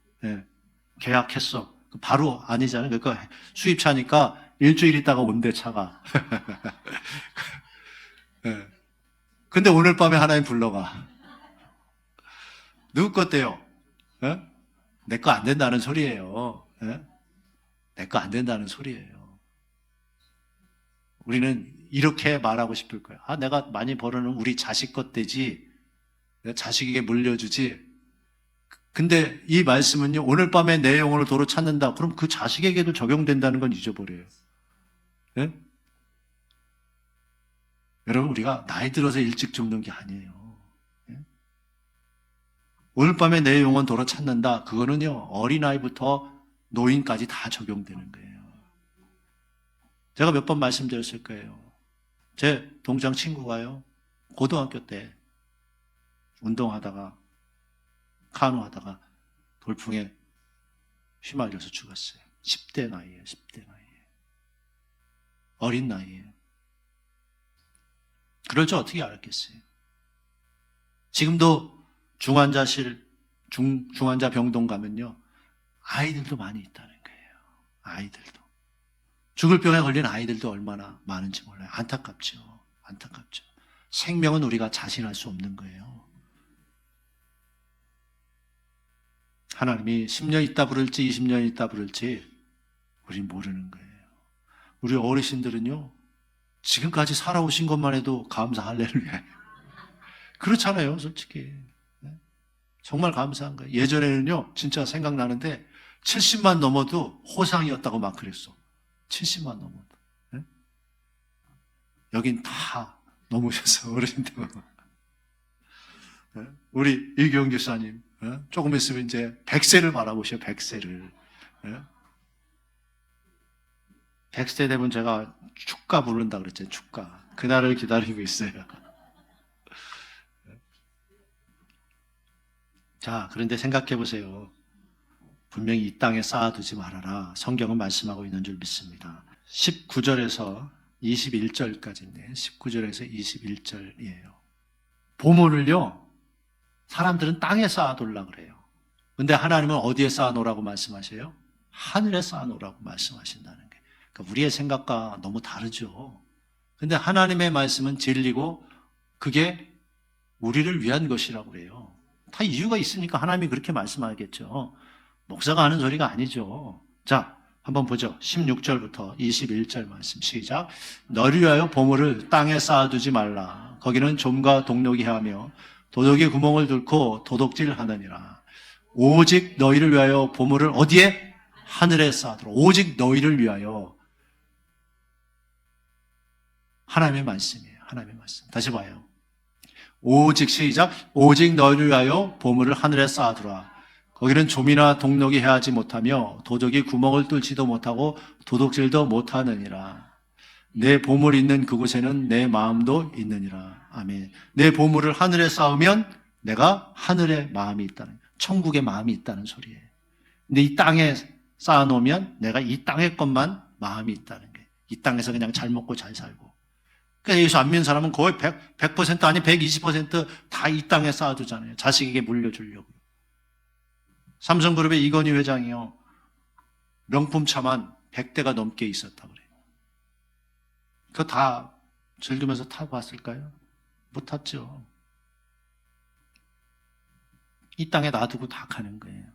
계약했어. 바로 아니잖아요. 그러니까 수입차니까 일주일 있다가 온대, 차가. 근데 오늘 밤에 하나님 불러가. 누구 것 떼요? 내 거 안 된다는 소리예요. 내 거 안 된다는 소리예요. 우리는 이렇게 말하고 싶을 거예요. 내가 많이 벌어는 우리 자식 것 떼지, 내가 자식에게 물려주지. 근데 이 말씀은요, 오늘 밤에 내 영혼을 도로 찾는다. 그럼 그 자식에게도 적용된다는 건 잊어버려요. 여러분, 우리가 나이 들어서 일찍 죽는 게 아니에요. 오늘 밤에 내 영혼 도로 찾는다. 그거는요, 어린아이부터 노인까지 다 적용되는 거예요. 제가 몇 번 말씀드렸을 거예요. 제 동창 친구가요, 고등학교 때 운동하다가 카누하다가 돌풍에 휘말려서 죽었어요. 10대 나이에. 어린 나이에. 그럴 줄 어떻게 알았겠어요. 지금도 중환자 병동 가면요, 아이들도 많이 있다는 거예요. 아이들도. 죽을 병에 걸린 아이들도 얼마나 많은지 몰라요. 안타깝죠. 생명은 우리가 자신할 수 없는 거예요. 하나님이 10년 있다 부를지 20년 있다 부를지 우린 모르는 거예요. 우리 어르신들은요, 지금까지 살아오신 것만 해도 감사, 할렐루야. 그렇잖아요, 솔직히. 정말 감사한 거예요. 예전에는요, 진짜 생각나는데 70만 넘어도 호상이었다고 막 그랬어. 70만 넘어도. 여긴 다 넘으셨어, 어르신들. 우리 이경 교사님, 조금 있으면 이제 100세를 바라보셔, 100세를. 100세 되면 제가 축가 부른다 그랬죠. 축가. 그날을 기다리고 있어요. 자, 그런데 생각해 보세요. 분명히 이 땅에 쌓아두지 말아라. 성경은 말씀하고 있는 줄 믿습니다. 19절에서 21절까지인데 19절에서 21절이에요. 보물을요, 사람들은 땅에 쌓아두려고 그래요. 근데 하나님은 어디에 쌓아놓으라고 말씀하세요? 하늘에 쌓아놓으라고 말씀하신다는 게. 그러니까 우리의 생각과 너무 다르죠. 근데 하나님의 말씀은 진리고 그게 우리를 위한 것이라고 그래요. 다 이유가 있으니까 하나님이 그렇게 말씀하겠죠. 목사가 하는 소리가 아니죠. 자, 한번 보죠. 16절부터 21절 말씀 시작. 너를 위하여 보물을 땅에 쌓아두지 말라. 거기는 좀과 동록이 하며 도둑이 구멍을 뚫고 도둑질하느니라. 오직 너희를 위하여 보물을 어디에? 하늘에 쌓아두라. 오직 너희를 위하여. 하나님의 말씀이에요. 하나님의 말씀. 다시 봐요. 오직 시작. 오직 너희를 위하여 보물을 하늘에 쌓아두라. 거기는 좀이나 동록이 해하지 못하며 도적이 구멍을 뚫지도 못하고 도둑질도 못하느니라. 내 보물이 있는 그곳에는 내 마음도 있느니라. 아멘. 내 보물을 하늘에 쌓으면 내가 하늘에 마음이 있다는, 천국의 마음이 있다는 소리예요. 근데 이 땅에 쌓아놓으면 내가 이 땅의 것만 마음이 있다는 게, 이 땅에서 그냥 잘 먹고 잘 살고. 그러니까 예수 안 믿는 사람은 거의 100% 아니 120% 다 이 땅에 쌓아두잖아요. 자식에게 물려주려고. 삼성그룹의 이건희 회장이요, 명품차만 100대가 넘게 있었다고 그래요. 그거 다 즐기면서 타고 왔을까요? 못 탔죠. 이 땅에 놔두고 다 가는 거예요.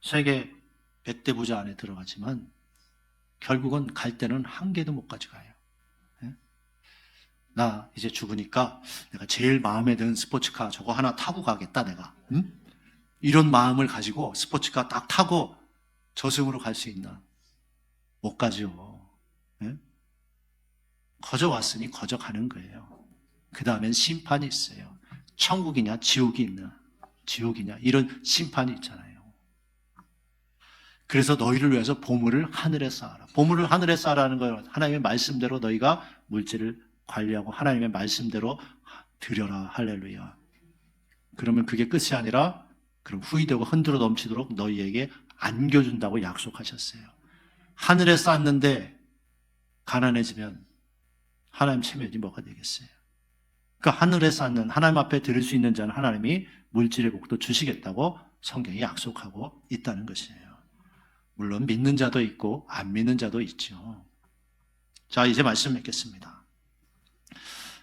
세계 100대 부자 안에 들어가지만 결국은 갈 때는 한 개도 못 가져가요. 나 이제 죽으니까 내가 제일 마음에 드는 스포츠카 저거 하나 타고 가겠다 내가. 응? 이런 마음을 가지고 스포츠카 딱 타고 저승으로 갈 수 있나? 못 가죠. 예? 거저 왔으니 거저 가는 거예요. 그 다음엔 심판이 있어요. 천국이냐 지옥이 있나? 지옥이냐? 이런 심판이 있잖아요. 그래서 너희를 위해서 보물을 하늘에 쌓아라. 보물을 하늘에 쌓으라는 거예요. 하나님의 말씀대로 너희가 물질을 관리하고 하나님의 말씀대로 드려라. 할렐루야. 그러면 그게 끝이 아니라 그럼 후이되고 흔들어 넘치도록 너희에게 안겨준다고 약속하셨어요. 하늘에 쌓았는데 가난해지면 하나님 체면이 뭐가 되겠어요? 그러니까 하늘에 쌓는, 하나님 앞에 드릴 수 있는 자는 하나님이 물질의 복도 주시겠다고 성경이 약속하고 있다는 것이에요. 물론 믿는 자도 있고 안 믿는 자도 있죠. 자, 이제 말씀 맺겠습니다.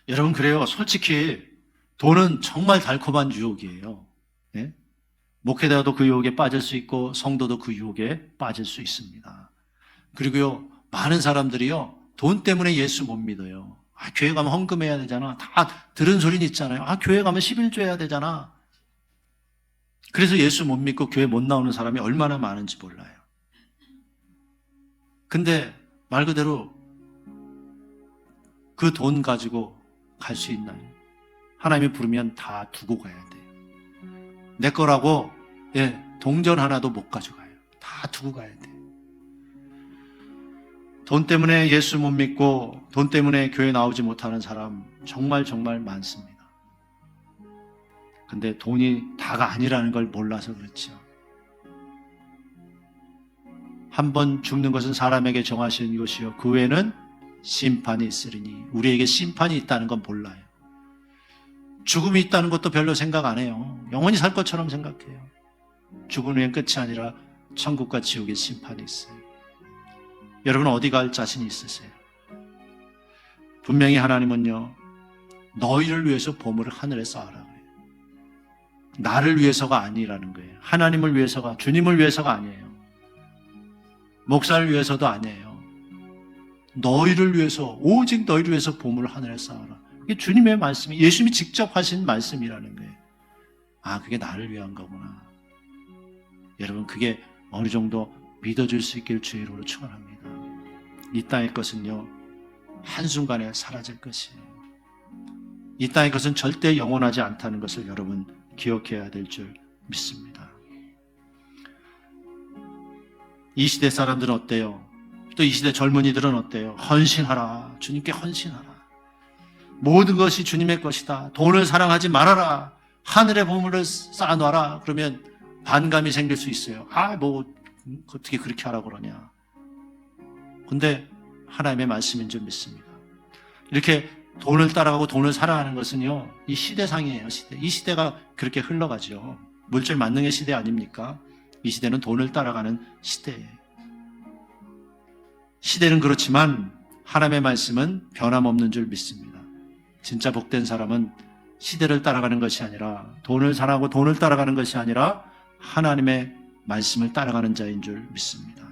여러분, 그래요. 솔직히 돈은 정말 달콤한 유혹이에요. 네? 목회자도 그 유혹에 빠질 수 있고 성도도 그 유혹에 빠질 수 있습니다. 그리고요, 많은 사람들이요, 돈 때문에 예수 못 믿어요. 아, 교회 가면 헌금해야 되잖아. 다 들은 소리는 있잖아요. 아, 교회 가면 11조 해야 되잖아. 그래서 예수 못 믿고 교회 못 나오는 사람이 얼마나 많은지 몰라요. 근데 말 그대로 그 돈 가지고 갈 수 있나요? 하나님이 부르면 다 두고 가야 돼요. 내 거라고 동전 하나도 못 가져가요. 다 두고 가야 돼요. 돈 때문에 예수 못 믿고 돈 때문에 교회 나오지 못하는 사람 정말 정말 많습니다. 근데 돈이 다가 아니라는 걸 몰라서 그렇죠. 한 번 죽는 것은 사람에게 정하신 것이요 그 외에는 심판이 있으리니, 우리에게 심판이 있다는 건 몰라요. 죽음이 있다는 것도 별로 생각 안 해요. 영원히 살 것처럼 생각해요. 죽은 후엔 끝이 아니라 천국과 지옥의 심판이 있어요. 여러분 어디 갈 자신이 있으세요? 분명히 하나님은요, 너희를 위해서 보물을 하늘에 쌓아라 그래요. 나를 위해서가 아니라는 거예요. 하나님을 위해서가, 주님을 위해서가 아니에요. 목사를 위해서도 아니에요. 너희를 위해서, 오직 너희를 위해서 보물을 하늘에 쌓아라. 이게 주님의 말씀이, 예수님이 직접 하신 말씀이라는 거예요. 아, 그게 나를 위한 거구나. 여러분, 그게 어느 정도 믿어줄 수 있길 주의 이름으로 축원합니다. 이 땅의 것은요, 한순간에 사라질 것이에요. 이 땅의 것은 절대 영원하지 않다는 것을 여러분 기억해야 될 줄 믿습니다. 이 시대 사람들은 어때요? 또 이 시대 젊은이들은 어때요? 헌신하라. 주님께 헌신하라. 모든 것이 주님의 것이다. 돈을 사랑하지 말아라. 하늘의 보물을 쌓아놔라. 그러면 반감이 생길 수 있어요. 어떻게 그렇게 하라고 그러냐. 근데 하나님의 말씀인 줄 믿습니다. 이렇게 돈을 따라가고 돈을 사랑하는 것은요, 이 시대상이에요, 시대. 이 시대가 그렇게 흘러가죠. 물질 만능의 시대 아닙니까? 이 시대는 돈을 따라가는 시대예요. 시대는 그렇지만 하나님의 말씀은 변함없는 줄 믿습니다. 진짜 복된 사람은 시대를 따라가는 것이 아니라, 돈을 사랑하고 돈을 따라가는 것이 아니라 하나님의 말씀을 따라가는 자인 줄 믿습니다.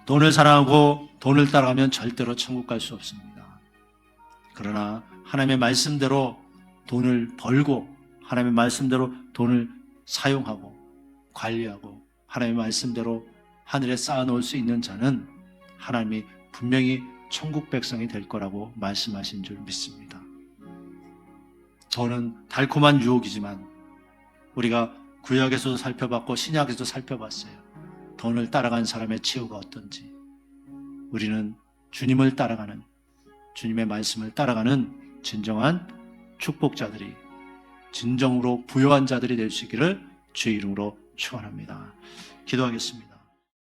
돈을 사랑하고 돈을 따라가면 절대로 천국 갈 수 없습니다. 그러나 하나님의 말씀대로 돈을 벌고 하나님의 말씀대로 돈을 사용하고 관리하고 하나님의 말씀대로 하늘에 쌓아놓을 수 있는 자는 하나님이 분명히 천국 백성이 될 거라고 말씀하신 줄 믿습니다. 돈은 달콤한 유혹이지만 우리가 구약에서도 살펴봤고 신약에서도 살펴봤어요. 돈을 따라간 사람의 치유가 어떤지. 우리는 주님을 따라가는, 주님의 말씀을 따라가는 진정한 축복자들이, 진정으로 부요한 자들이 될 수 있기를 주의 이름으로 축원합니다. 기도하겠습니다.